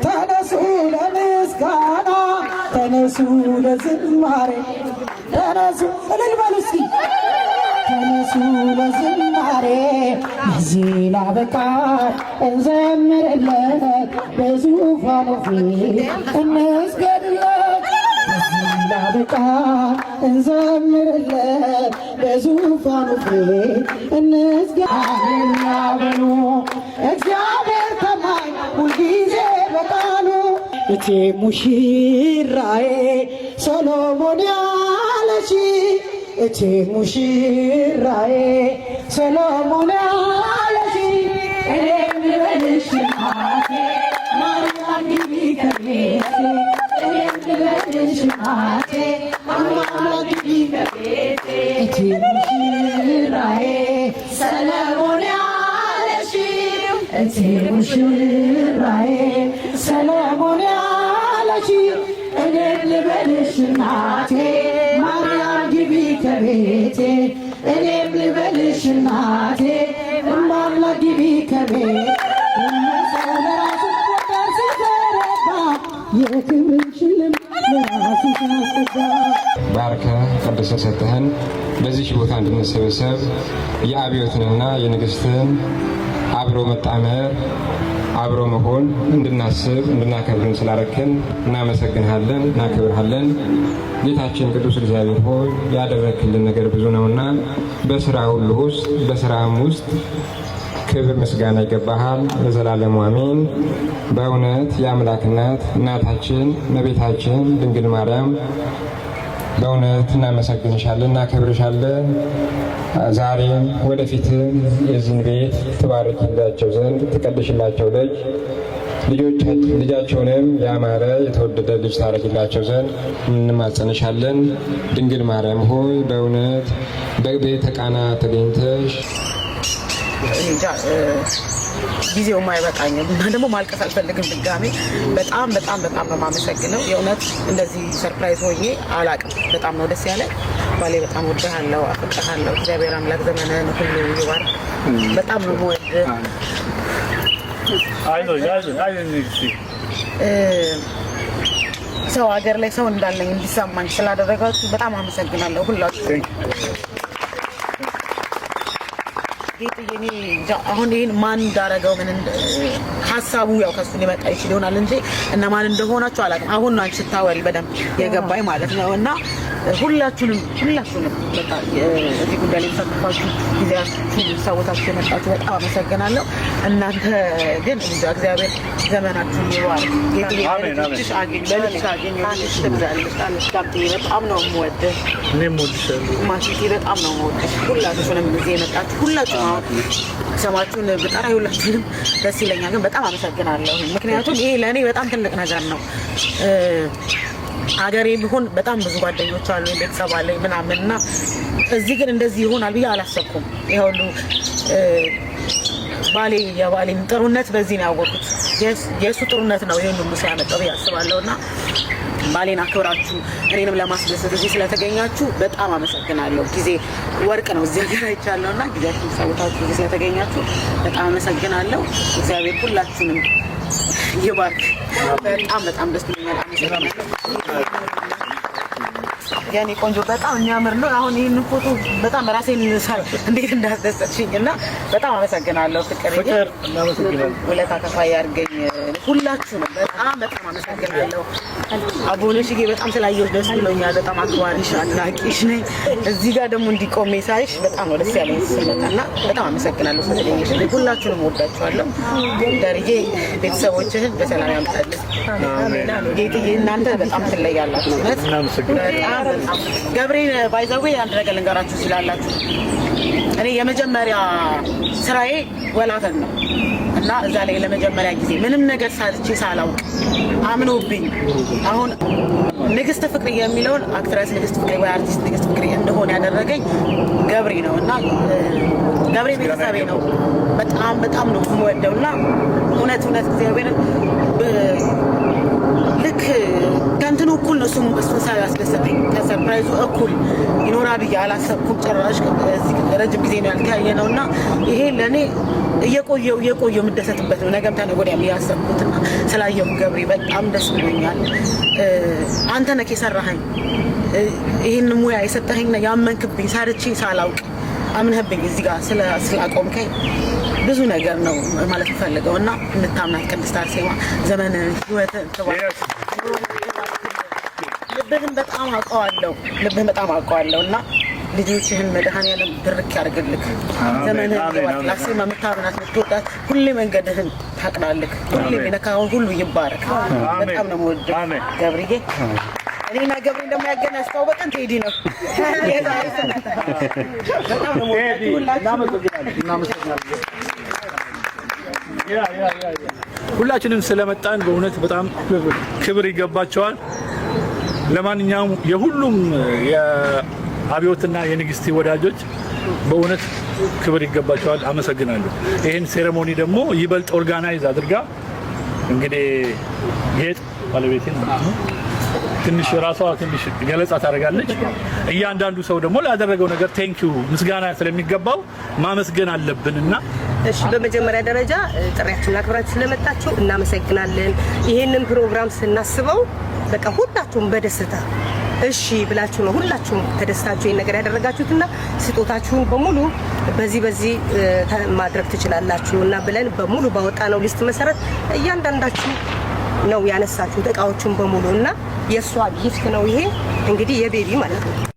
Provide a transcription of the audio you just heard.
ተነሱ ለምስጋና ተነሱ ለዝማሬ ተነሱ ለልባሉሲ ተነሱ ለዝማሬ ለዚህ ላበቃን እንዘምርለት በዙፋኑ ፊት እንስገድለት ለዚህ ላበቃን እንዘምርለት በዙፋኑ ፊት እንስገድለት በሉ እግዚአብሔር ታማኝ ሁልጊዜ በቃሉ እቴ ሙሽራዬ ሰሎሞን ያለሽ እቴ ሙሽራዬ ሰሎሞን ያለሽ እኔም ልበልሽ እናቴ ማርያም ግቢ ከቤቴ እኔም ልበልሽ እናቴ ማርያም ግቢ ከቤቴ እቴ ሙሽራዬ ሰሎሞን ያለሽ እቴ ሙሽራዬ ሰሎሞን ያለሽ እኔም ልበልሽ እናቴ ማርያም ግቢ ከቤቴ እኔም ልበልሽ እናቴ ማርያም ግቢ ከቤቴ ሰው ለራሱ ቆጠር ሲተረባ የክብርን ሽልም ለራሱ ሲያስገባ ባርከ ቀድሰ ሰጥተህን በዚህ ቦታ እንድንሰበሰብ የአብዮትንና የንግሥትን አብሮ መጣመር አብሮ መሆን እንድናስብ እንድናከብርን ስላረክን እናመሰግንሃለን፣ እናከብርሃለን። ጌታችን ቅዱስ እግዚአብሔር ሆይ ያደረክልን ነገር ብዙ ነውና በስራ ሁሉ ውስጥ በስራም ውስጥ ክብር ምስጋና ይገባሃል ለዘላለሙ አሜን። በእውነት የአምላክ እናት እናታችን እመቤታችን ድንግል ማርያም በእውነት እናመሰግንሻለን፣ እናከብርሻለን። ዛሬም ወደፊትም የዚህን ቤት ትባርኪላቸው ዘንድ ትቀድሽላቸው ልጃቸውንም ያማረ የተወደደ ልጅ ታረጊላቸው ዘንድ እንማጸንሻለን። ድንግል ማርያም ሆይ በእውነት በቤተ ቃና ተገኝተሽ ጊዜው ማይበቃኝም እና ደግሞ ማልቀስ አልፈልግም። ድጋሜ በጣም በጣም በጣም ነው የማመሰግነው። የእውነት እንደዚህ ሰርፕራይዝ ሆኜ አላቅም። በጣም ነው ደስ ያለ። ባሌ በጣም ወድሃለሁ፣ አፍቅርሃለሁ። እግዚአብሔር አምላክ ዘመንህን ሁሉ ይባርክ። በጣም ነው የምወድህ። ሰው ሀገር ላይ ሰው እንዳለኝ እንዲሰማኝ ስላደረጋችሁ በጣም አመሰግናለሁ ሁላችሁ። አሁን ይሄን ማን እንዳረገው ምን ሀሳቡ ያው ከሱ ሊመጣ ይችል ይሆናል እንጂ እና ማን እንደሆናችሁ አላውቅም። አሁን ነው አንቺ ስታወሪ በደንብ የገባኝ ማለት ነው። እና ሁላችሁንም በቃ እዚህ ጉዳይ ላይ ተሳትፋችሁ ጊዜያችሁን ሰውታችሁ የመጣችሁ በጣም አመሰግናለሁ። እናንተ ግን እግዚአብሔር ዘመናችሁን ይባርክ። ልጅሽ አግኝ በልጅሽ አግኝ አንቺ ትብዛለሽ። በጣም ነው የምወድህ። እኔም እወድሻለሁ። ማሽቲ በጣም ነው የምወድሽ። ሁላችሁንም እዚህ የመጣችሁ ሁላችሁም ሰማችሁን ብጠራ ሁላችሁንም ደስ ይለኛል። ግን በጣም አመሰግናለሁ። ምክንያቱም ይሄ ለእኔ በጣም ትልቅ ነገር ነው። ሀገሬ ቢሆን በጣም ብዙ ጓደኞች አሉ፣ ቤተሰብ አለኝ ምናምን እና እዚህ ግን እንደዚህ ይሆናል ብዬ አላሰብኩም። ይሄ ሁሉ የባሌን ጥሩነት በዚህ ነው ያወቅሁት። የእሱ ጥሩነት ነው ይሄን ሁሉ ሲያመጣው ብዬ አስባለሁ። እና ባሌን አክብራችሁ እኔንም ለማስደሰት እዚህ ስለተገኛችሁ በጣም አመሰግናለሁ። ጊዜ ወርቅ ነው እዚህ ሀገር አይቻለሁ እና ጊዜያችሁን ሰውታችሁ እዚህ ስለተገኛችሁ በጣም አመሰግናለሁ። እግዚአብሔር ሁላችሁንም ይባርክ። በጣም በጣም ደስ ይላል። ያኔ ቆንጆ በጣም የሚያምር ነው። አሁን ይሄን ፎቶ በጣም ራሴን እንዴት እንዳስደሰትሽኝ እና በጣም አመሰግናለሁ። ፍቅር ውለታ ከፋይ አድርገኝ ሁላችሁንም በጣም በጣም አመሰግናለሁ። አቦነሽጌ በጣም ስላየሁሽ ደስ ብሎኛል። በጣም አክባሪሽ አድናቂሽ ነኝ። እዚህ ጋር ደግሞ እንዲቆሜ ሳይሽ በጣም ነው ደስ ያለኝ ስለታና በጣም አመሰግናለሁ ስለተገኘሽ። ሁላችሁንም ወዳችኋለሁ። ደርዬ ቤተሰቦችህን በሰላም ያምጣልህ። ጌትዬ እናንተ በጣም ትለያላችሁ። በጣም ገብሬ ባይዘዌ አንድ ነገር ልንገራችሁ ሲላላችሁ እኔ የመጀመሪያ ስራዬ ወላፈን ነው እና እዛ ላይ ለመጀመሪያ ጊዜ ምንም ነገር ሳልቼ ሳላውቅ አምኖብኝ አሁን ንግስት ፍቅሬ የሚለውን አክትረስ ንግስት ፍቅሬ ወይ አርቲስት ንግስት ፍቅሬ እንደሆነ ያደረገኝ ገብሬ ነው እና ገብሬ ቤተሰቤ ነው። በጣም ነው የምወደውና እውነት እግዚአብሔር ልክ ከእንትኑ እኩል ነው እሱን ሳያስደሰተኝ ከሰርፕራይዙ እኩል ይኖራል ብዬ አላሰብኩም ጭራሽ። ረጅም ጊዜ ነው ያልተያየ ነው እና ይሄ ለእኔ እየቆየው የምደሰትበት ነው። ነገም ተነገ ወዲያም ያሰብኩትና ስላየሁ ገብሬ በጣም ደስ ብሎኛል። አንተ ነህ የሰራኸኝ ይህን ሙያ የሰጠኸኝና ያመንክብኝ ሰርቼ ሳላውቅ አምነህብኝ እዚህ ጋር ስላቆምከኝ ብዙ ነገር ነው ማለት ፈልገው እና እንታምናት ቅድስት አርሴማ ዘመን ህይወትን ልብህን በጣም አውቀዋለሁ እና ልጆችህን መድኃኔዓለም ብርክ ያድርግልህ። ዘመንህን አርሴማ የምታምናት የምትወዳት ሁሌ መንገድህን ታቅናልህ። ሁሌ የነካውን ሁሉ ይባረክ። በጣም ነው የምወደው ገብርዬ። እኔና ገብሬ እንደማያገና ያስተዋወቀን ቴዲ ነው። በጣም ነው ሁላችንም ስለመጣን በእውነት በጣም ክብር ይገባቸዋል። ለማንኛውም የሁሉም የአብዮትና የንግስቲ ወዳጆች በእውነት ክብር ይገባቸዋል። አመሰግናለሁ። ይህን ሴሬሞኒ ደግሞ ይበልጥ ኦርጋናይዝ አድርጋ እንግዲህ ጌጥ ባለቤቴን ትንሽ ራሷ ትንሽ ገለጻ ታደርጋለች። እያንዳንዱ ሰው ደግሞ ላደረገው ነገር ቴንኪው ምስጋና ስለሚገባው ማመስገን አለብንና እሺ፣ በመጀመሪያ ደረጃ ጥሪያችንን አክብራችሁ ስለመጣችሁ እናመሰግናለን። ይሄንን ፕሮግራም ስናስበው በቃ ሁላችሁም በደስታ እሺ ብላችሁ ነው ሁላችሁም ተደስታችሁ ይሄን ነገር ያደረጋችሁትና ስጦታችሁን በሙሉ በዚህ ማድረግ ትችላላችሁና ብለን በሙሉ ባወጣነው ሊስት መሰረት እያንዳንዳችሁ ነው ያነሳችሁት እቃዎችን በሙሉ እና የሷ ጊፍት ነው ይሄ እንግዲህ የቤቢ ማለት ነው።